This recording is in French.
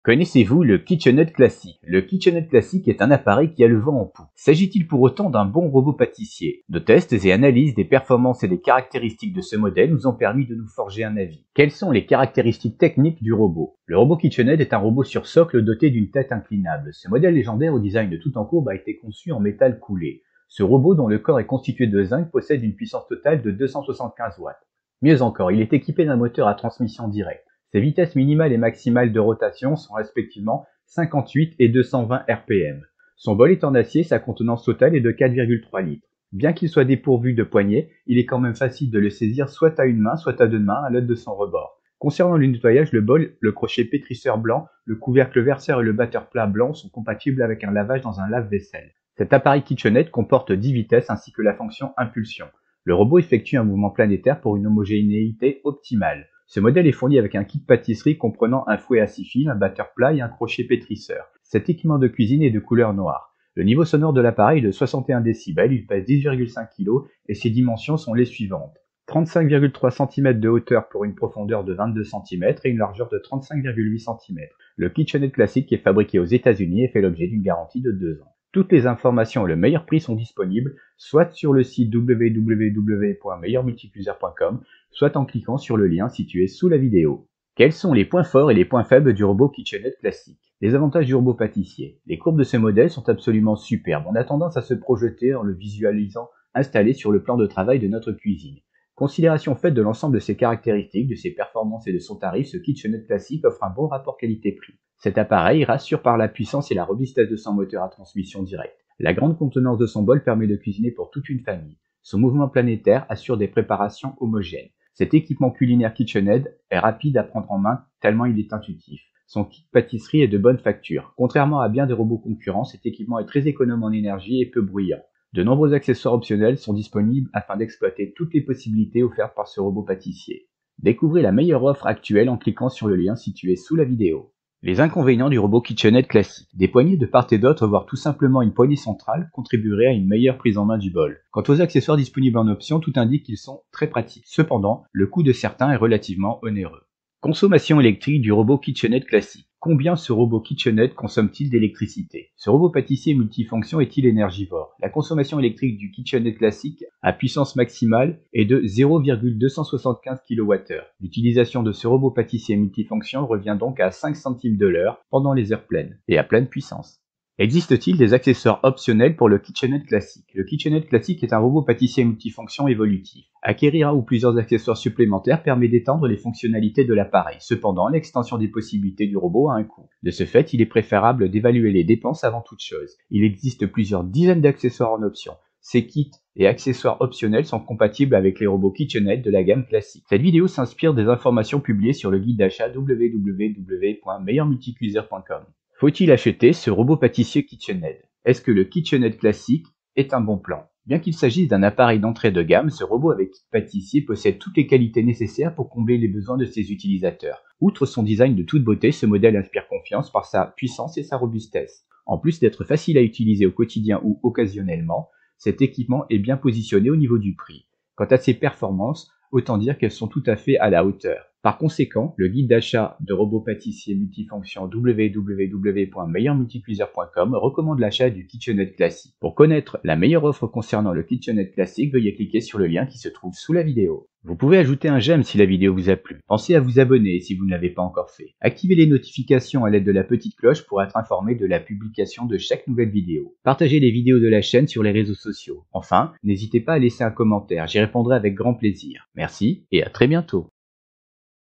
Connaissez-vous le Kitchenette classique? Le Kitchenette classique est un appareil qui a le vent en poupe. S'agit-il pour autant d'un bon robot pâtissier? Nos tests et analyses des performances et des caractéristiques de ce modèle nous ont permis de nous forger un avis. Quelles sont les caractéristiques techniques du robot? Le robot Kitchenette est un robot sur socle doté d'une tête inclinable. Ce modèle légendaire au design tout en courbe a été conçu en métal coulé. Ce robot, dont le corps est constitué de zinc, possède une puissance totale de 275 watts. Mieux encore, il est équipé d'un moteur à transmission directe. Ses vitesses minimales et maximales de rotation sont respectivement 58 et 220 rpm. Son bol est en acier, sa contenance totale est de 4,3 litres. Bien qu'il soit dépourvu de poignée, il est quand même facile de le saisir soit à une main, soit à deux mains à l'aide de son rebord. Concernant le nettoyage, le bol, le crochet pétrisseur blanc, le couvercle verseur et le batteur plat blanc sont compatibles avec un lavage dans un lave-vaisselle. Cet appareil Kitchenette comporte 10 vitesses ainsi que la fonction impulsion. Le robot effectue un mouvement planétaire pour une homogénéité optimale. Ce modèle est fourni avec un kit pâtisserie comprenant un fouet à 6 fils, un batteur plat et un crochet pétrisseur. Cet équipement de cuisine est de couleur noire. Le niveau sonore de l'appareil est de 61 décibels, il pèse 10,5 kg et ses dimensions sont les suivantes. 35,3 cm de hauteur pour une profondeur de 22 cm et une largeur de 35,8 cm. Le Kitchenette classique est fabriqué aux États-Unis et fait l'objet d'une garantie de 2 ans. Toutes les informations et le meilleur prix sont disponibles soit sur le site www.meilleurmulticuiseur.com, soit en cliquant sur le lien situé sous la vidéo. Quels sont les points forts et les points faibles du robot Kitchenette classique? Les avantages du robot pâtissier. Les courbes de ce modèle sont absolument superbes. On a tendance à se projeter en le visualisant installé sur le plan de travail de notre cuisine. Considération faite de l'ensemble de ses caractéristiques, de ses performances et de son tarif, ce Kitchenette classique offre un bon rapport qualité-prix. Cet appareil rassure par la puissance et la robustesse de son moteur à transmission directe. La grande contenance de son bol permet de cuisiner pour toute une famille. Son mouvement planétaire assure des préparations homogènes. Cet équipement culinaire Kitchenette est rapide à prendre en main tellement il est intuitif. Son kit pâtisserie est de bonne facture. Contrairement à bien des robots concurrents, cet équipement est très économe en énergie et peu bruyant. De nombreux accessoires optionnels sont disponibles afin d'exploiter toutes les possibilités offertes par ce robot pâtissier. Découvrez la meilleure offre actuelle en cliquant sur le lien situé sous la vidéo. Les inconvénients du robot Kitchenette classique. Des poignées de part et d'autre, voire tout simplement une poignée centrale, contribueraient à une meilleure prise en main du bol. Quant aux accessoires disponibles en option, tout indique qu'ils sont très pratiques. Cependant, le coût de certains est relativement onéreux. Consommation électrique du robot Kitchenette classique. Combien ce robot Kitchenette consomme-t-il d'électricité? Ce robot pâtissier multifonction est-il énergivore? La consommation électrique du Kitchenette classique à puissance maximale est de 0,275 kWh. L'utilisation de ce robot pâtissier multifonction revient donc à 5 centimes de l'heure pendant les heures pleines et à pleine puissance. Existe-t-il des accessoires optionnels pour le Kitchenette classique? Le Kitchenette classique est un robot pâtissier multifonction évolutif. Acquérir un ou plusieurs accessoires supplémentaires permet d'étendre les fonctionnalités de l'appareil. Cependant, l'extension des possibilités du robot a un coût. De ce fait, il est préférable d'évaluer les dépenses avant toute chose. Il existe plusieurs dizaines d'accessoires en option. Ces kits et accessoires optionnels sont compatibles avec les robots Kitchenette de la gamme classique. Cette vidéo s'inspire des informations publiées sur le guide d'achat www.meilleurmulticuiseur.com. Faut-il acheter ce robot pâtissier Kitchenette? Est-ce que le Kitchenette classique est un bon plan? Bien qu'il s'agisse d'un appareil d'entrée de gamme, ce robot avec kit pâtissier possède toutes les qualités nécessaires pour combler les besoins de ses utilisateurs. Outre son design de toute beauté, ce modèle inspire confiance par sa puissance et sa robustesse. En plus d'être facile à utiliser au quotidien ou occasionnellement, cet équipement est bien positionné au niveau du prix. Quant à ses performances, autant dire qu'elles sont tout à fait à la hauteur. Par conséquent, le guide d'achat de robots pâtissiers multifonction www.meilleurmulticuiseur.com recommande l'achat du Kitchenette classique. Pour connaître la meilleure offre concernant le Kitchenette classique, veuillez cliquer sur le lien qui se trouve sous la vidéo. Vous pouvez ajouter un j'aime si la vidéo vous a plu. Pensez à vous abonner si vous ne l'avez pas encore fait. Activez les notifications à l'aide de la petite cloche pour être informé de la publication de chaque nouvelle vidéo. Partagez les vidéos de la chaîne sur les réseaux sociaux. Enfin, n'hésitez pas à laisser un commentaire, j'y répondrai avec grand plaisir. Merci et à très bientôt.